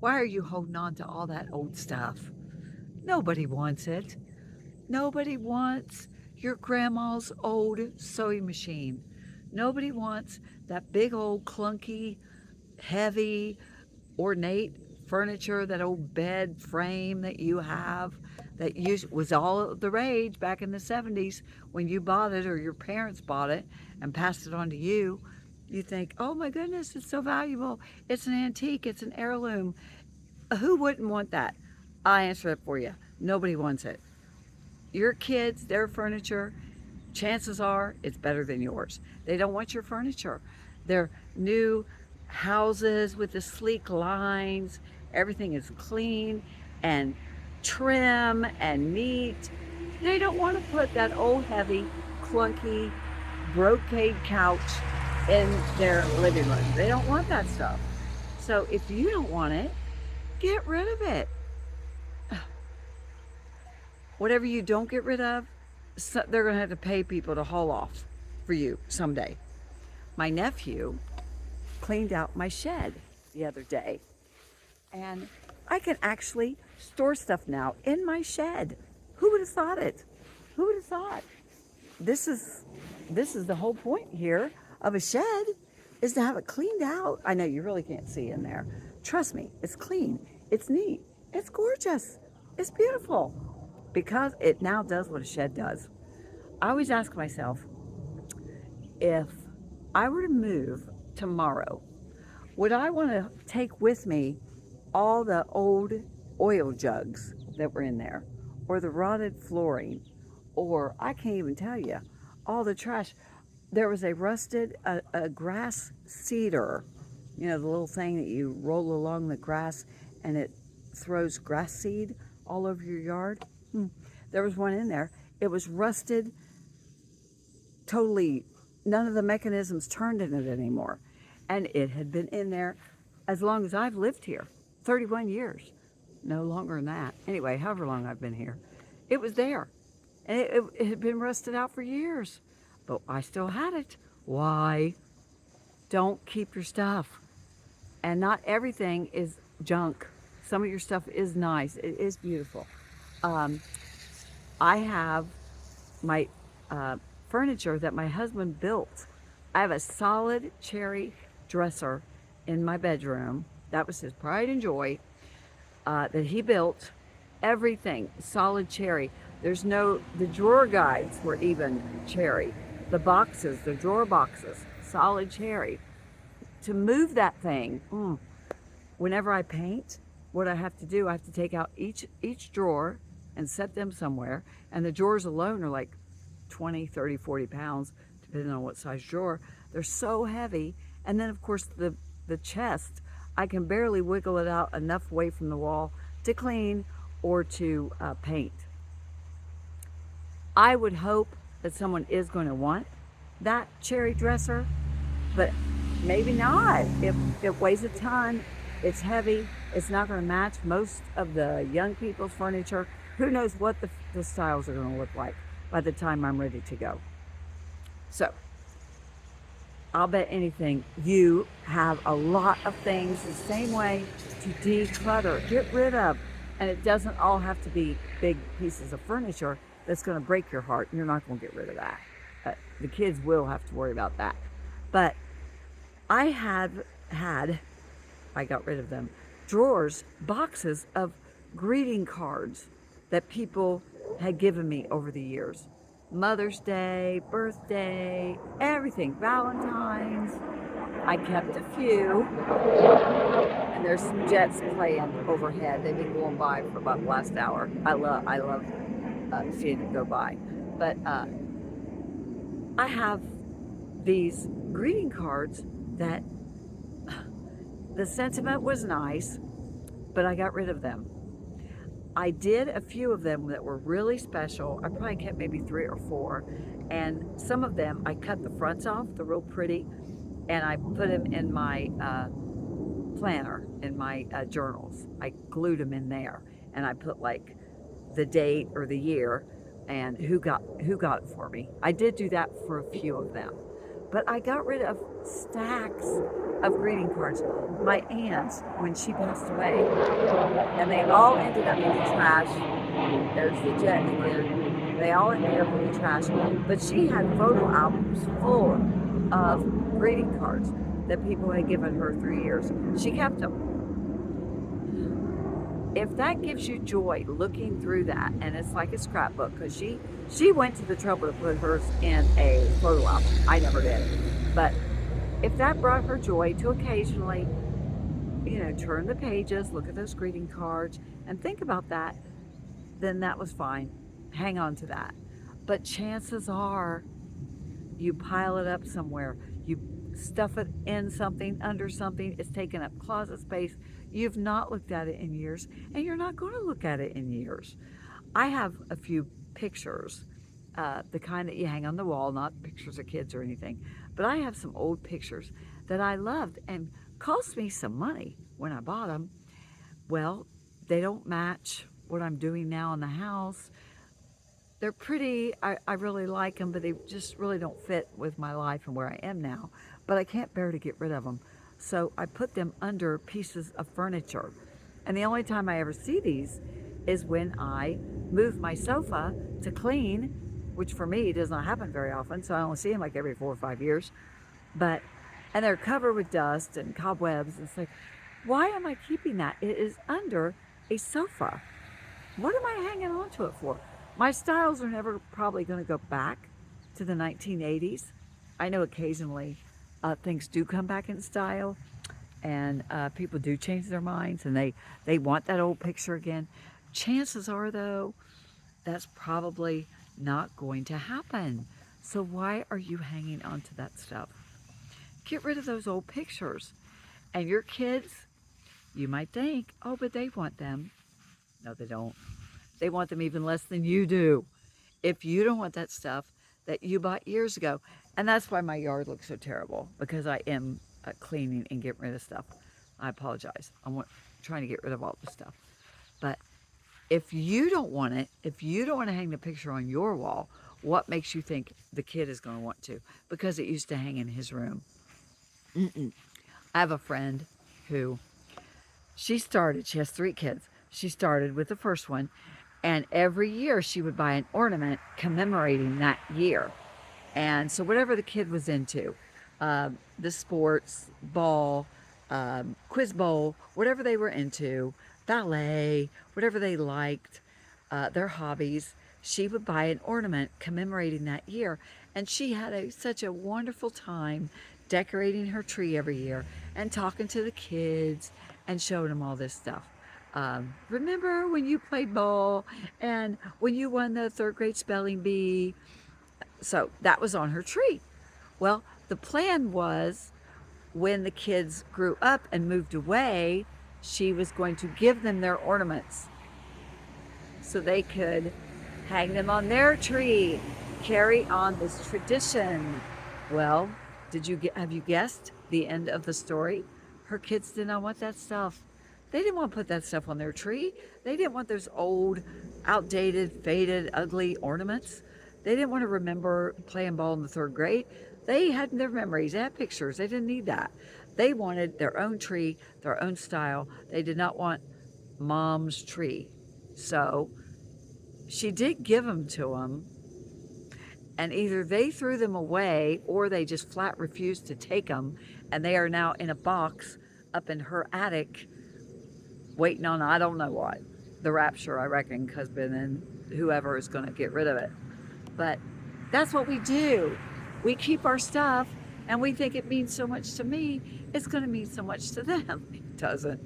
Why are you holding on to all that old stuff? Nobody wants it. Nobody wants your grandma's old sewing machine. Nobody wants that big old clunky, heavy, ornate furniture, that old bed frame that you have that was all the rage back in the 70s when you bought it or your parents bought it and passed it on to you. You think, oh my goodness, it's so valuable. It's an antique, it's an heirloom. Who wouldn't want that? I answer it for you. Nobody wants it. Your kids, their furniture, chances are it's better than yours. They don't want your furniture. Their new houses with the sleek lines, everything is clean and trim and neat. They don't want to put that old, heavy, clunky, brocade couch in their living room. They don't want that stuff. So if you don't want it, get rid of it. Whatever you don't get rid of, they're going to have to pay people to haul off for you someday. My nephew cleaned out my shed the other day, and I can actually store stuff now in my shed. Who would have thought it? Who would have thought? This is the whole point here of a shed, is to have it cleaned out. I know you really can't see in there. Trust me, it's clean, it's neat, it's gorgeous, it's beautiful, because it now does what a shed does. I always ask myself, if I were to move tomorrow, would I want to take with me all the old oil jugs that were in there, or the rotted flooring, or I can't even tell you, all the trash? There was a rusted, a grass seeder, you know, the little thing that you roll along the grass and it throws grass seed all over your yard. There was one in there. It was rusted, totally, none of the mechanisms turned in it anymore. And it had been in there as long as I've lived here, 31 years. No longer than that. Anyway, however long I've been here. It was there. And it had been rusted out for years. But I still had it. Why? Don't keep your stuff. And not everything is junk. Some of your stuff is nice. It is beautiful. I have my furniture that my husband built. I have a solid cherry dresser in my bedroom. That was his pride and joy, that he built. Everything solid cherry. The drawer guides were even cherry. The boxes, the drawer boxes, solid cherry. To move that thing, whenever I paint, what I have to do, I have to take out each drawer and set them somewhere. And the drawers alone are like 20, 30, 40 pounds, depending on what size drawer. They're so heavy. And then, of course, the chest, I can barely wiggle it out enough away from the wall to clean or to paint. I would hope that someone is going to want that cherry dresser, but maybe not. If it weighs a ton, it's heavy, it's not going to match most of the young people's furniture. Who knows what the styles are going to look like by the time I'm ready to go. So I'll bet anything you have a lot of things the same way to declutter, get rid of. And it doesn't all have to be big pieces of furniture that's going to break your heart. You're not going to get rid of that. The kids will have to worry about that. But I got rid of them, drawers, boxes of greeting cards that people had given me over the years. Mother's Day, birthday, everything, Valentine's. I kept a few, and there's some jets playing overhead. They've been going by for about the last hour. I love seeing them go by. But I have these greeting cards that the sentiment was nice, but I got rid of them. I did a few of them that were really special. I probably kept maybe 3 or 4. And some of them, I cut the fronts off, the real pretty, and I put them in my planner, in my journals. I glued them in there. And I put like the date or the year and who got it for me. I did do that for a few of them. But I got rid of stacks of greeting cards. my aunt's when she passed away, and they all ended up in the trash. There's the jet again. They all ended up in the trash. But she had photo albums full of greeting cards that people had given her through years. She kept them. If that gives you joy looking through that, and it's like a scrapbook, because she went to the trouble to put hers in a photo album. I never did. But if that brought her joy to occasionally, turn the pages, look at those greeting cards, and think about that, then that was fine. Hang on to that. But chances are you pile it up somewhere, you stuff it in something, under something, it's taken up closet space, you've not looked at it in years, and you're not going to look at it in years. I have a few pictures, the kind that you hang on the wall, not pictures of kids or anything, but I have some old pictures that I loved and cost me some money when I bought them. Well, they don't match what I'm doing now in the house. They're pretty, I really like them, but they just really don't fit with my life and where I am now. But I can't bear to get rid of them. So I put them under pieces of furniture. And the only time I ever see these is when I move my sofa to clean, which for me does not happen very often. So I only see them like every 4 or 5 years. But, and they're covered with dust and cobwebs. It's like, why am I keeping that? It is under a sofa. What am I hanging on to it for? My styles are never probably going to go back to the 1980s. I know occasionally things do come back in style, and people do change their minds, and they want that old picture again. Chances are, though, that's probably not going to happen. So why are you hanging on to that stuff? Get rid of those old pictures. And your kids, you might think, oh, but they want them. No, they don't. They want them even less than you do. If you don't want that stuff that you bought years ago, and that's why my yard looks so terrible, because I am cleaning and getting rid of stuff. I apologize. I'm trying to get rid of all the stuff. But if you don't want it, if you don't want to hang the picture on your wall, what makes you think the kid is going to want to? Because it used to hang in his room. I have a friend who, she has 3 kids. She started with the first one, and every year she would buy an ornament commemorating that year. And so whatever the kid was into, the sports, ball, quiz bowl, whatever they were into, ballet, whatever they liked, their hobbies, she would buy an ornament commemorating that year. And she had such a wonderful time decorating her tree every year and talking to the kids and showing them all this stuff. Remember when you played ball and when you won the 3rd grade spelling bee? So that was on her tree. Well, the plan was when the kids grew up and moved away, she was going to give them their ornaments so they could hang them on their tree, carry on this tradition. Well, have you guessed the end of the story? Her kids did not want that stuff. They didn't want to put that stuff on their tree. They didn't want those old, outdated, faded, ugly ornaments. They didn't want to remember playing ball in the 3rd grade. They had their memories. They had pictures. They didn't need that. They wanted their own tree, their own style. They did not want mom's tree. So she did give them to them, and either they threw them away or they just flat refused to take them, and they are now in a box up in her attic waiting on I don't know what. The rapture, I reckon, husband and whoever is going to get rid of it. But that's what we do. We keep our stuff and we think it means so much to me, it's going to mean so much to them. It doesn't.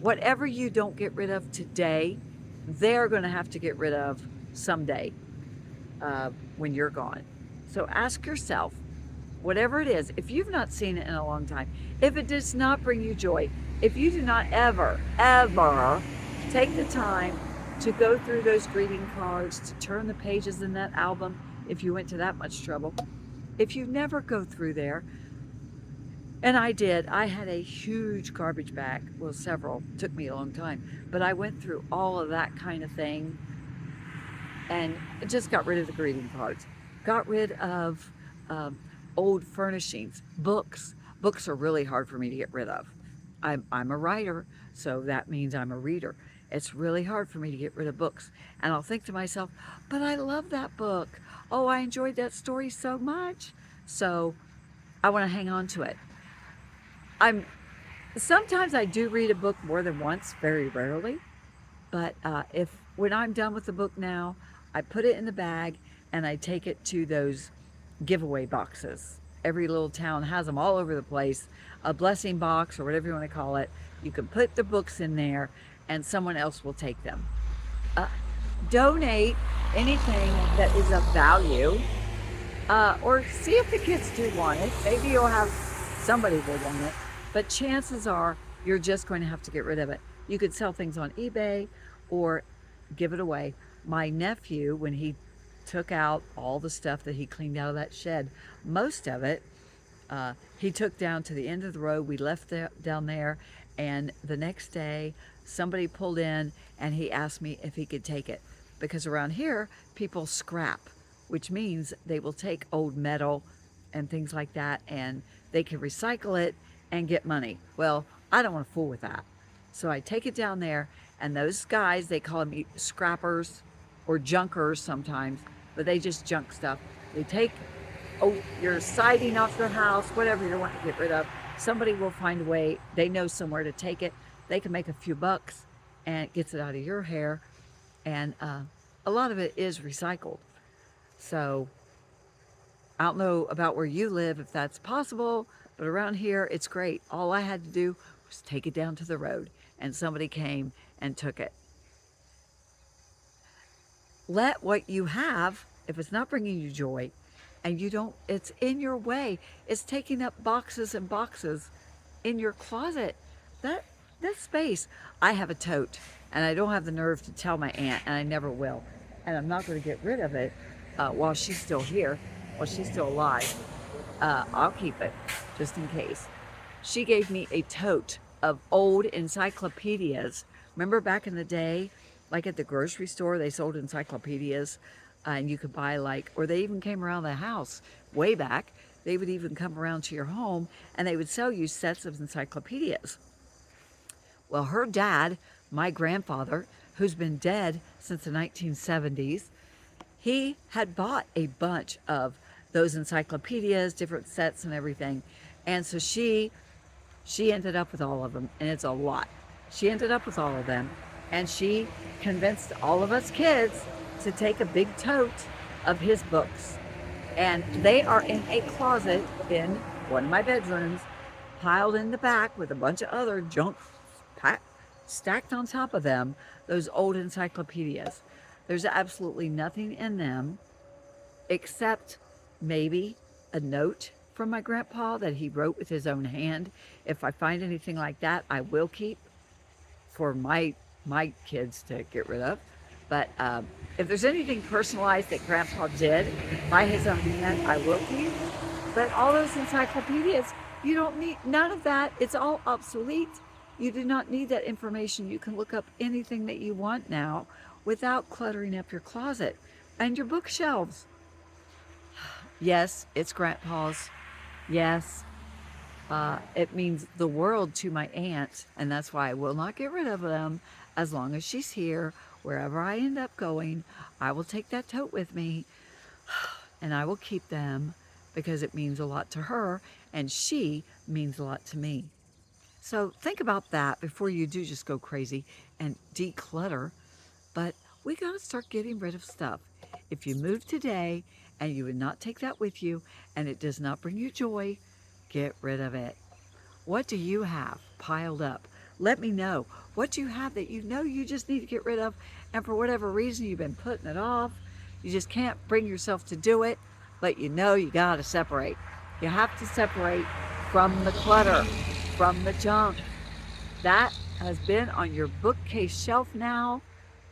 Whatever you don't get rid of today, they're going to have to get rid of someday when you're gone. So ask yourself, whatever it is, if you've not seen it in a long time, if it does not bring you joy, if you do not ever take the time to go through those greeting cards, to turn the pages in that album, if you went to that much trouble, if you never go through there, and I did, I had a huge garbage bag, well, several, took me a long time, but I went through all of that kind of thing and just got rid of the greeting cards, got rid of old furnishings, books. Books are really hard for me to get rid of. I'm a writer, so that means I'm a reader. It's really hard for me to get rid of books. And I'll think to myself, but I love that book. Oh, I enjoyed that story so much. So I want to hang on to it. I'm Sometimes I do read a book more than once, very rarely. But if when I'm done with the book now, I put it in the bag and I take it to those giveaway boxes. Every little town has them all over the place. A blessing box or whatever you want to call it. You can put the books in there and someone else will take them. Uh, Donate anything that is of value, or see if the kids do want it. Maybe you'll have somebody will want it, but chances are you're just going to have to get rid of it. You could sell things on eBay or give it away. My nephew, when he took out all the stuff that he cleaned out of that shed, most of it he took down to the end of the road. We left down there, and the next day somebody pulled in and he asked me if he could take it, because around here people scrap, which means they will take old metal and things like that and they can recycle it and get money. Well, I don't want to fool with that. So I take it down there, and those guys, they call them scrappers or junkers sometimes, but they just junk stuff. They take your siding off your house, whatever you want to get rid of. Somebody will find a way. They know somewhere to take it. They can make a few bucks, and it gets it out of your hair. And a lot of it is recycled. So I don't know about where you live, if that's possible, but around here, it's great. All I had to do was take it down to the road, and somebody came and took it. Let what you have, if it's not bringing you joy, and you don't, it's in your way, it's taking up boxes and boxes in your closet. That that space. I have a tote, and I don't have the nerve to tell my aunt, and I never will. And I'm not going to get rid of it while she's still here, while she's still alive. I'll keep it just in case. She gave me a tote of old encyclopedias. Remember back in the day, like at the grocery store, they sold encyclopedias, and you could buy like, or they even came around the house way back. They would even come around to your home and they would sell you sets of encyclopedias. Well, her dad, my grandfather, who's been dead since the 1970s, he had bought a bunch of those encyclopedias, different sets and everything. And so she ended up with all of them, and it's a lot. She ended up with all of them, and she convinced all of us kids to take a big tote of his books. And they are in a closet in one of my bedrooms, piled in the back with a bunch of other junk stacked on top of them, those old encyclopedias. There's absolutely nothing in them except maybe a note from my grandpa that he wrote with his own hand. If I find anything like that, I will keep for my kids to get rid of. But if there's anything personalized that grandpa did by his own hand, I will keep. But all those encyclopedias, you don't need none of that. It's all obsolete. You do not need that information. You can look up anything that you want now without cluttering up your closet and your bookshelves. Yes, it's grandpa's. Yes, it means the world to my aunt, and that's why I will not get rid of them as long as she's here. Wherever I end up going, I will take that tote with me, and I will keep them because it means a lot to her, and she means a lot to me. So think about that before you do just go crazy and declutter. But we got to start getting rid of stuff. If you move today and you would not take that with you and it does not bring you joy, get rid of it. What do you have piled up? Let me know. What do you have that you know you just need to get rid of, and for whatever reason you've been putting it off? You just can't bring yourself to do it, but you know you got to separate. You have to separate from the clutter, from the junk. That has been on your bookcase shelf now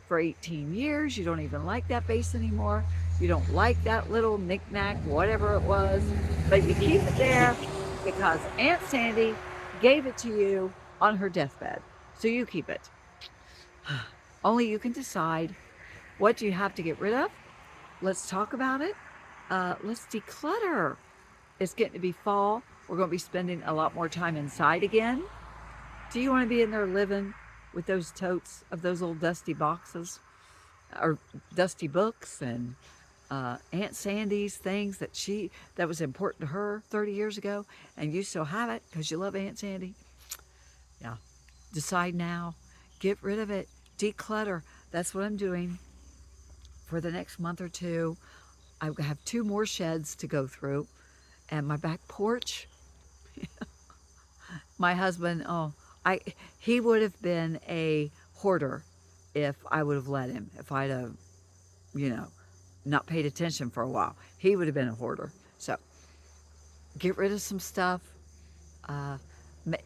for 18 years. You don't even like that vase anymore. You don't like that little knick-knack, whatever it was, but you keep it there because Aunt Sandy gave it to you on her deathbed. So you keep it. Only you can decide what you have to get rid of. Let's talk about it. Let's declutter. It's getting to be fall. We're going to be spending a lot more time inside again. Do you want to be in there living with those totes of those old dusty boxes or dusty books and Aunt Sandy's things that was important to her 30 years ago, and you still have it because you love Aunt Sandy? Yeah. Decide now. Get rid of it. Declutter. That's what I'm doing for the next month or two. I have 2 more sheds to go through, and my back porch. My husband, I he would have been a hoarder if I would have let him. If I'd have, you know, not paid attention for a while, he would have been a hoarder. So get rid of some stuff. Uh,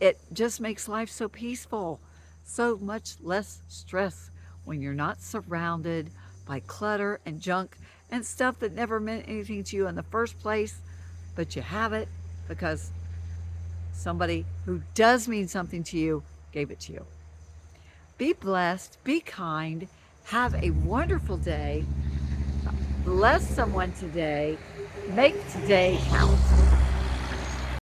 it just makes life so peaceful, so much less stress when you're not surrounded by clutter and junk and stuff that never meant anything to you in the first place, but you have it because somebody who does mean something to you gave it to you. Be blessed, be kind, have a wonderful day, bless someone today, make today count.